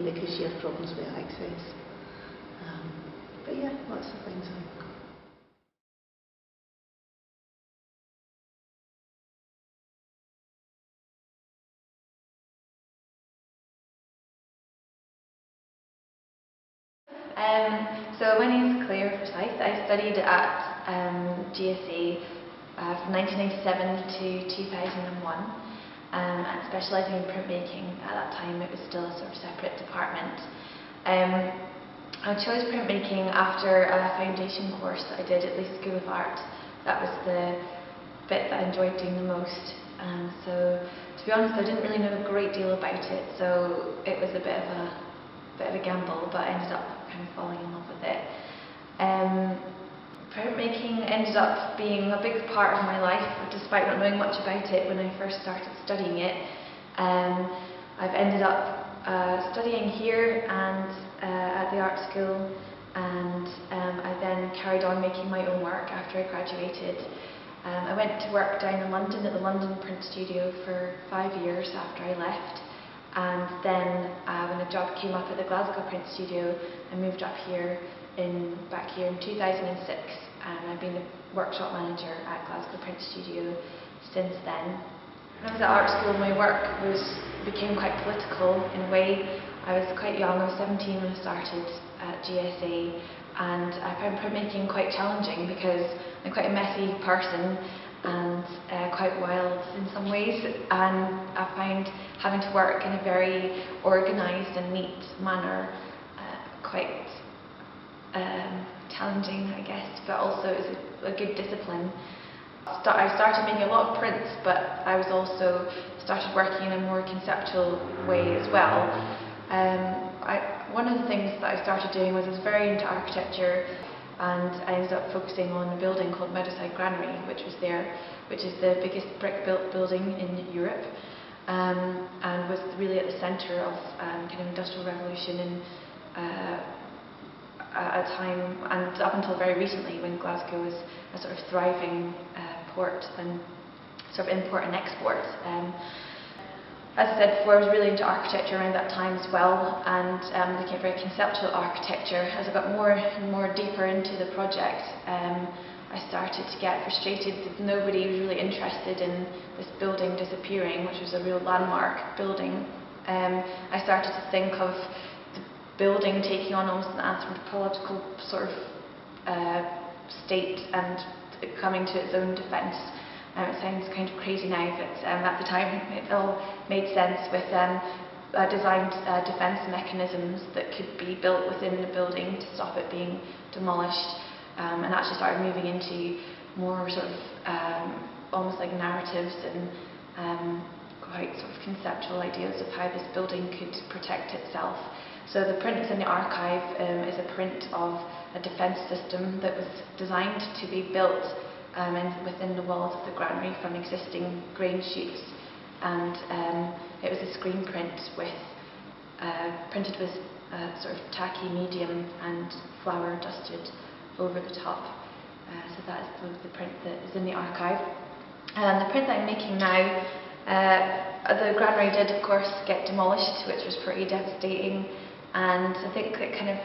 because she has problems with access. But yeah, lots of things. So my name is Claire Forsyth. I studied at GSA from 1997 to 2001, and specialising in printmaking. At that time it was still a sort of separate department. I chose printmaking after a foundation course that I did at the School of Art. That was the bit that I enjoyed doing the most. So to be honest, I didn't really know a great deal about it, so it was a bit of a gamble, but I ended up kind of falling in love with it. Printmaking ended up being a big part of my life, despite not knowing much about it when I first started studying it. I've ended up studying here and at the art school, and I then carried on making my own work after I graduated. I went to work down in London at the London Print Studio for 5 years after I left, and then when the job came up at the Glasgow Print Studio, I moved up here back here in 2006, and I've been the workshop manager at Glasgow Print Studio since then. When I was at art school, my work became quite political in a way. I was quite young, I was 17 when I started at GSA, and I found printmaking quite challenging because I'm quite a messy person and quite wild in some ways, and I find having to work in a very organised and neat manner quite challenging, I guess, but also it's a good discipline. I started making a lot of prints, but I was also started working in a more conceptual way as well. One of the things that I started doing was I was very into architecture, and I ended up focusing on a building called Meadowside Granary, which is the biggest brick-built building in Europe, and was really at the centre of kind of industrial revolution in a time, and up until very recently, when Glasgow was a sort of thriving port and sort of import and export. As I said before, I was really into architecture around that time as well, and looking at very conceptual architecture. As I got more and more deeper into the project, I started to get frustrated that nobody was really interested in this building disappearing, which was a real landmark building. I started to think of the building taking on almost an anthropological sort of state and coming to its own defence. It sounds kind of crazy now, but at the time it all made sense with designed defence mechanisms that could be built within the building to stop it being demolished, and actually started moving into more sort of almost like narratives and quite sort of conceptual ideas of how this building could protect itself. So the print that's in the archive is a print of a defence system that was designed to be built within the walls of the granary from existing grain chutes, and it was a screen print printed with sort of tacky medium and flour dusted over the top. So that is the print that is in the archive. The print that I'm making now, the granary did of course get demolished, which was pretty devastating, and I think it kind of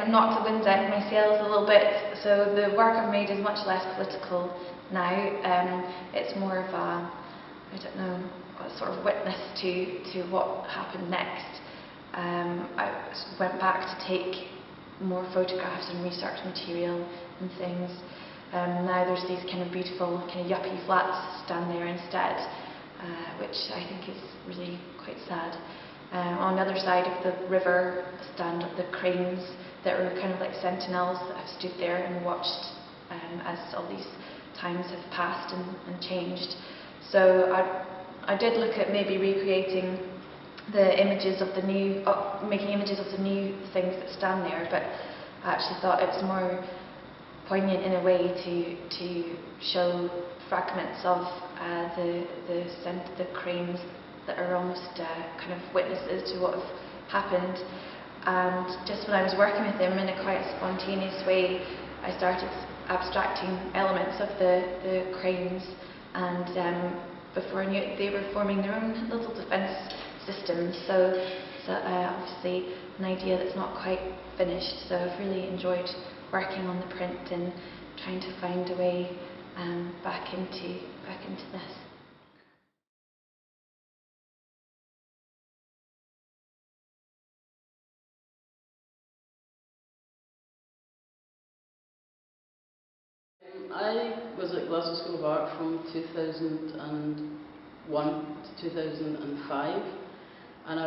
knocked the wind out of my sails a little bit. So the work I've made is much less political now. It's more of a sort of witness to what happened next. I went back to take more photographs and research material and things. Now there's these kind of beautiful kind of yuppie flats stand there instead, which I think is really quite sad. On the other side of the river stand the cranes that were kind of like sentinels that have stood there and watched as all these times have passed and changed. So I did look at maybe recreating the images of the new, making images of the new things that stand there, but I actually thought it was more poignant in a way to show fragments of the cranes that are almost kind of witnesses to what have happened. And just when I was working with them in a quite spontaneous way, I started abstracting elements of the cranes, and before I knew it, they were forming their own little defence systems. So obviously an idea that's not quite finished. So I've really enjoyed working on the print and trying to find a way back into this. I was at Glasgow School of Art from 2001 to 2005, and I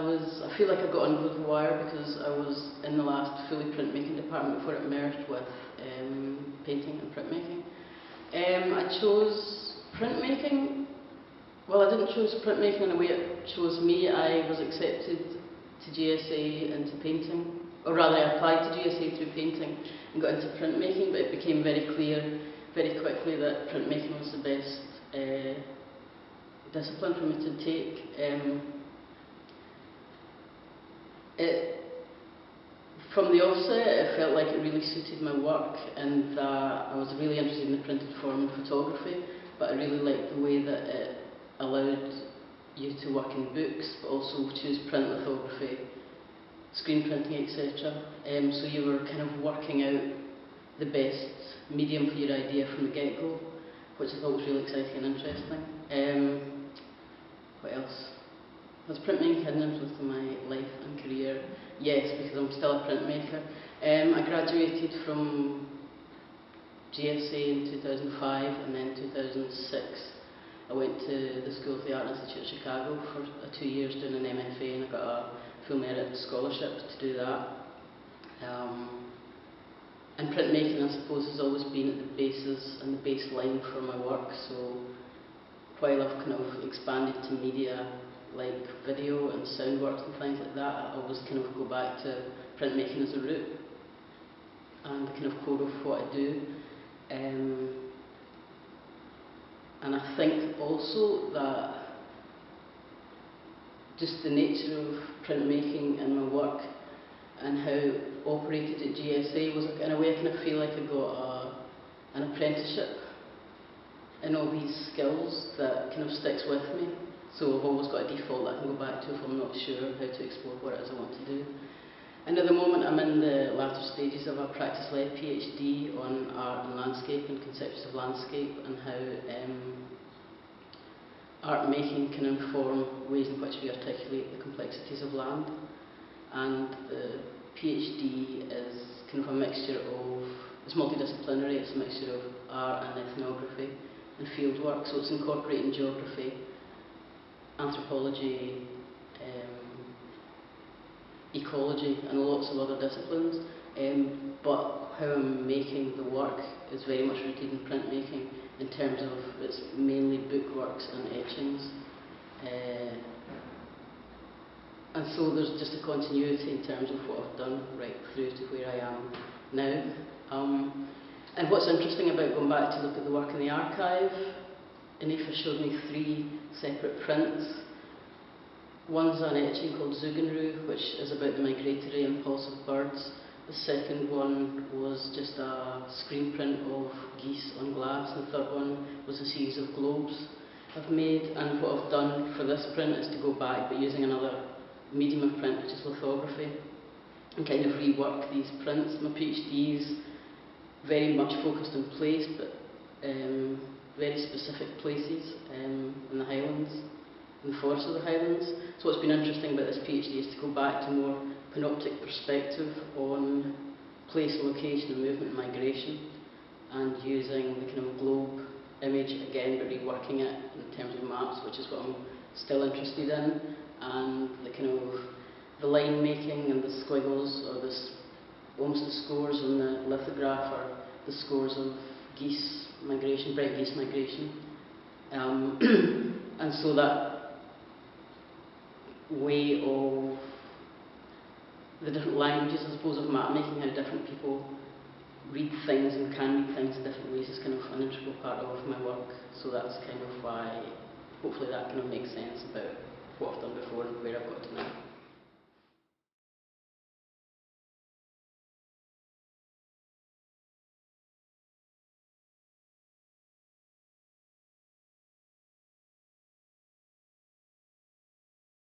feel like I got under the wire because I was in the last fully printmaking department before it merged with painting and printmaking. I chose printmaking. Well, I didn't choose printmaking in a way it chose me. I was accepted to GSA into painting, or rather I applied to GSA through painting and got into printmaking, but it became very clear very quickly that printmaking was the best discipline for me to take. From the offset, it felt like it really suited my work, and that I was really interested in the printed form of photography, but I really liked the way that it allowed you to work in books, but also choose print lithography, screen printing, etc. So you were kind of working out the best medium for your idea from the get-go, which I thought was really exciting and interesting. What else? Has printmaking had an influence on my life and career? Yes, because I'm still a printmaker. I graduated from GSA in 2005, and then 2006 I went to the School of the Art Institute of Chicago for 2 years doing an MFA, and I got a full merit scholarship to do that. And printmaking, I suppose, has always been at the basis and the baseline for my work. So while I've kind of expanded to media like video and sound works and things like that, I always kind of go back to printmaking as a root and the kind of core of what I do. And I think also that just the nature of printmaking and my work and how it operated at GSA was, in a way, I kind of feel like I got an apprenticeship in all these skills that kind of sticks with me. So I've always got a default that I can go back to if I'm not sure how to explore what it is I want to do. And at the moment I'm in the latter stages of a practice-led PhD on art and landscape and conceptions of landscape, and how art making can inform ways in which we articulate the complexities of land. And the PhD is kind of a mixture of, it's multidisciplinary, it's a mixture of art and ethnography and fieldwork, so it's incorporating geography, anthropology, ecology and lots of other disciplines, but how I'm making the work is very much rooted in printmaking in terms of it's mainly bookworks and etchings. And so there's just a continuity in terms of what I've done right through to where I am now. And what's interesting about going back to look at the work in the archive, Aoife showed me 3 separate prints. One's an etching called Zugenru, which is about the migratory impulse of birds. The second one was just a screen print of geese on glass, and the third one was a series of globes I've made. And what I've done for this print is to go back, but using another medium of print, which is lithography, and kind of rework these prints. My PhD is very much focused on place, but very specific places in the Highlands, in the forests of the Highlands. So what's been interesting about this PhD is to go back to more panoptic perspective on place, location and movement and migration, and using the kind of globe image again, but reworking it in terms of maps, which is what I'm still interested in, and the kind of the line making and the squiggles, or this almost the scores on the lithograph, or the scores of geese migration, bright geese migration. And so that way of the different languages, I suppose, of map making, how different people read things and can read things in different ways, is kind of an integral part of my work. So that's kind of why, hopefully that kind of makes sense about what I've done before and where I've got to now.